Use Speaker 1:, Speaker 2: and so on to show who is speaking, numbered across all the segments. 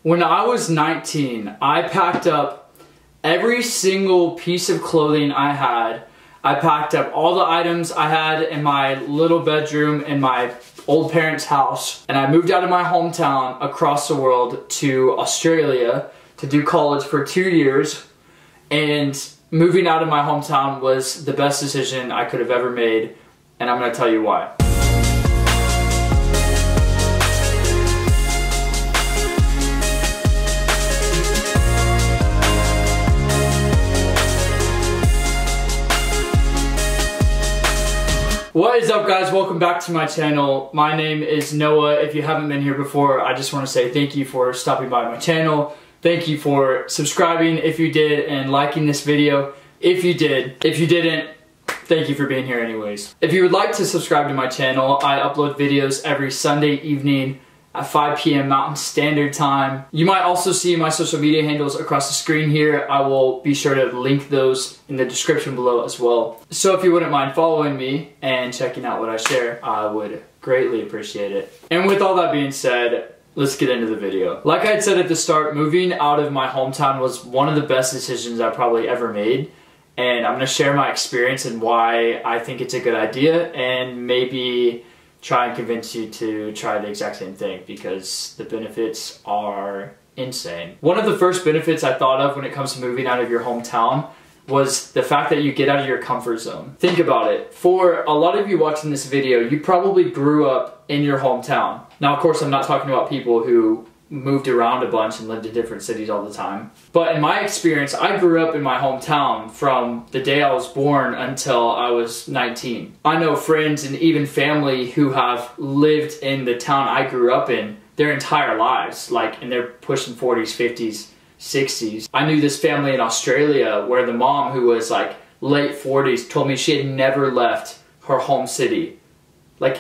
Speaker 1: When I was 19, I packed up every single piece of clothing I had. I packed up all the items I had in my little bedroom in my old parents' house, and I moved out of my hometown across the world to Australia to do college for 2 years. And moving out of my hometown was the best decision I could have ever made, and I'm going to tell you why. What is up, guys? Welcome back to my channel. My name is Noah. If you haven't been here before, I just want to say thank you for stopping by my channel. Thank you for subscribing if you did, and liking this video if you did. If you didn't, thank you for being here anyways. If you would like to subscribe to my channel, I upload videos every Sunday evening at 5 p.m. Mountain Standard Time. You might also see my social media handles across the screen here. I will be sure to link those in the description below as well. So if you wouldn't mind following me and checking out what I share, I would greatly appreciate it. And with all that being said, let's get into the video. Like I said at the start, moving out of my hometown was one of the best decisions I probably ever made. And I'm gonna share my experience and why I think it's a good idea, and maybe try and convince you to try the exact same thing, because the benefits are insane. One of the first benefits I thought of when it comes to moving out of your hometown was the fact that you get out of your comfort zone. Think about it. For a lot of you watching this video, you probably grew up in your hometown. Now, of course, I'm not talking about people who moved around a bunch and lived in different cities all the time. But in my experience, I grew up in my hometown from the day I was born until I was 19. I know friends and even family who have lived in the town I grew up in their entire lives, and they're pushing 40s, 50s, 60s. I knew this family in Australia where the mom, who was late 40s, told me she had never left her home city.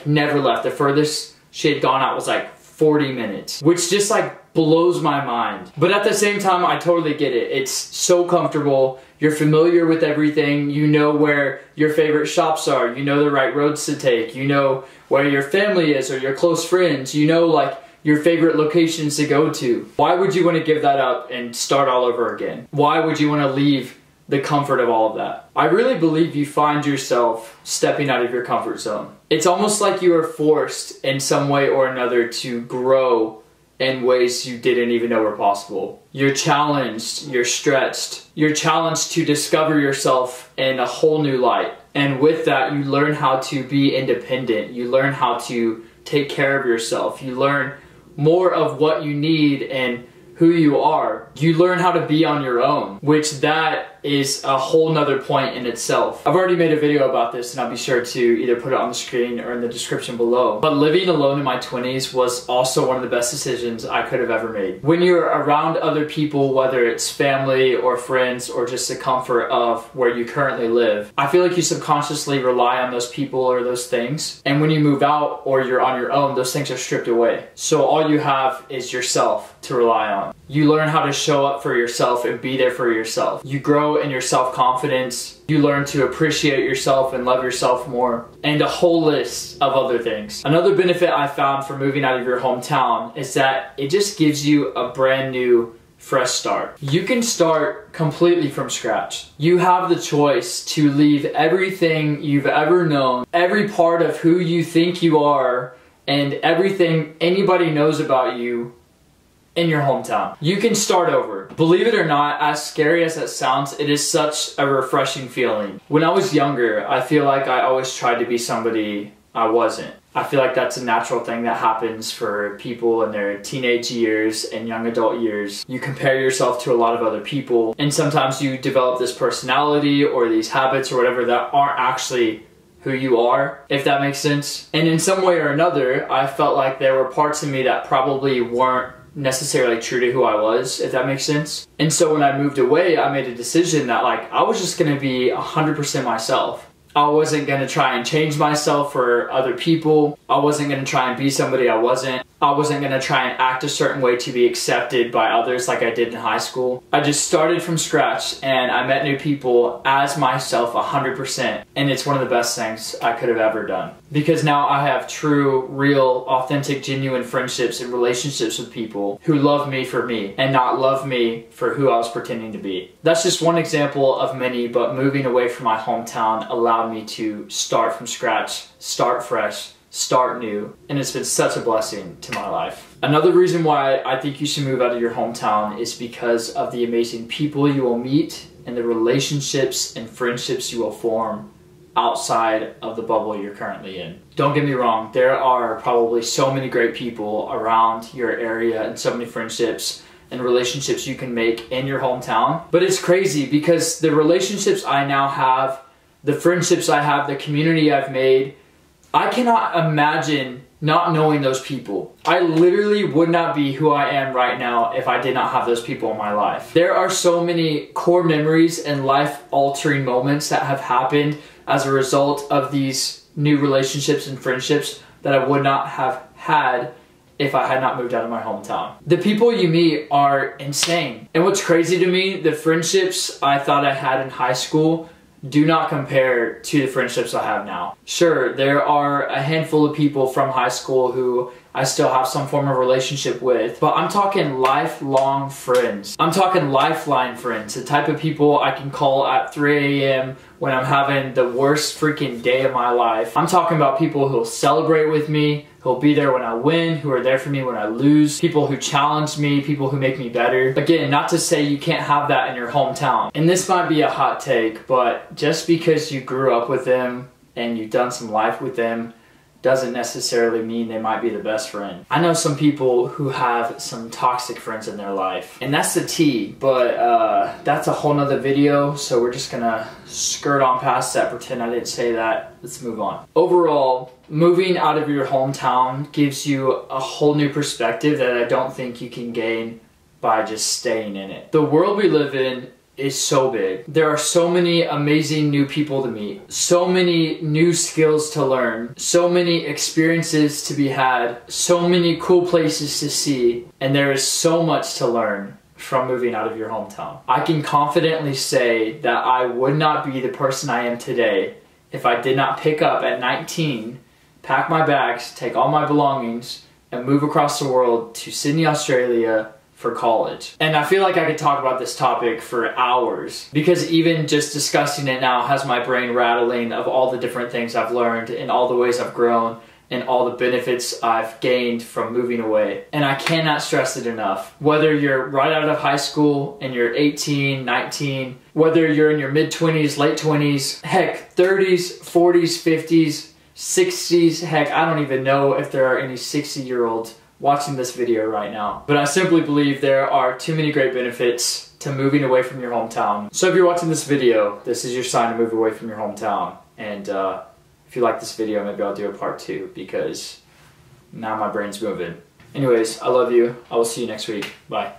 Speaker 1: Never left. The furthest she had gone out was 40 minutes, which just blows my mind. But at the same time, I totally get it. It's so comfortable. You're familiar with everything. You know where your favorite shops are. You know the right roads to take. You know where your family is or your close friends. You know your favorite locations to go to. Why would you want to give that up and start all over again? Why would you want to leave the comfort of all of that? I really believe you find yourself stepping out of your comfort zone. It's almost like you are forced in some way or another to grow in ways you didn't even know were possible. You're challenged, you're stretched, you're challenged to discover yourself in a whole new light. And with that, you learn how to be independent. You learn how to take care of yourself. You learn more of what you need and who you are. You learn how to be on your own, which that is a whole nother point in itself. I've already made a video about this, and I'll be sure to either put it on the screen or in the description below. But living alone in my 20s was also one of the best decisions I could have ever made. When you're around other people, whether it's family or friends or just the comfort of where you currently live, I feel like you subconsciously rely on those people or those things. And when you move out or you're on your own, those things are stripped away. So all you have is yourself to rely on. You learn how to show up for yourself and be there for yourself. You grow in your self-confidence. You learn to appreciate yourself and love yourself more, and a whole list of other things. Another benefit I found from moving out of your hometown is that it just gives you a brand new, fresh start. You can start completely from scratch. You have the choice to leave everything you've ever known, every part of who you think you are, and everything anybody knows about you in your hometown. You can start over. Believe it or not, as scary as that sounds, it is such a refreshing feeling. When I was younger, I feel like I always tried to be somebody I wasn't. I feel like that's a natural thing that happens for people in their teenage years and young adult years. You compare yourself to a lot of other people, and sometimes you develop this personality or these habits or whatever that aren't actually who you are, if that makes sense. And in some way or another, I felt like there were parts of me that probably weren't necessarily true to who I was, if that makes sense. And so when I moved away, I made a decision that I was just gonna be 100% myself. I wasn't gonna try and change myself for other people. I wasn't gonna try and be somebody I wasn't. I wasn't going to try and act a certain way to be accepted by others like I did in high school. I just started from scratch and I met new people as myself 100%. And it's one of the best things I could have ever done. Because now I have true, real, authentic, genuine friendships and relationships with people who love me for me and not love me for who I was pretending to be. That's just one example of many, but moving away from my hometown allowed me to start from scratch, start fresh, start new, and it's been such a blessing to my life. Another reason why I think you should move out of your hometown is because of the amazing people you will meet and the relationships and friendships you will form outside of the bubble you're currently in. Don't get me wrong, there are probably so many great people around your area and so many friendships and relationships you can make in your hometown. But it's crazy because the relationships I now have, the friendships I have, the community I've made, I cannot imagine not knowing those people. I literally would not be who I am right now if I did not have those people in my life. There are so many core memories and life-altering moments that have happened as a result of these new relationships and friendships that I would not have had if I had not moved out of my hometown. The people you meet are insane. And what's crazy to me, the friendships I thought I had in high school do not compare to the friendships I have now. Sure, there are a handful of people from high school who I still have some form of relationship with, but I'm talking lifelong friends. I'm talking lifeline friends, the type of people I can call at 3 a.m. when I'm having the worst freaking day of my life. I'm talking about people who'll celebrate with me, who'll be there when I win, who are there for me when I lose, people who challenge me, people who make me better. Again, not to say you can't have that in your hometown. And this might be a hot take, but just because you grew up with them and you've done some life with them doesn't necessarily mean they might be the best friend. I know some people who have some toxic friends in their life, and that's the tea, but that's a whole nother video, so we're just gonna skirt on past that, pretend I didn't say that. Let's move on. Overall, moving out of your hometown gives you a whole new perspective that I don't think you can gain by just staying in it. The world we live in is so big. There are so many amazing new people to meet, so many new skills to learn, so many experiences to be had, so many cool places to see, and there is so much to learn from moving out of your hometown. I can confidently say that I would not be the person I am today if I did not pick up at 19, pack my bags, take all my belongings, and move across the world to Sydney, Australia, for college. And I feel like I could talk about this topic for hours because even just discussing it now has my brain rattling of all the different things I've learned and all the ways I've grown and all the benefits I've gained from moving away. And I cannot stress it enough. Whether you're right out of high school and you're 18, 19, whether you're in your mid-20s, late 20s, heck, 30s, 40s, 50s, 60s, heck, I don't even know if there are any 60-year-olds watching this video right now. But I simply believe there are too many great benefits to moving away from your hometown. So if you're watching this video, this is your sign to move away from your hometown. And if you like this video, maybe I'll do a part 2 because now my brain's moving. Anyways, I love you. I will see you next week. Bye.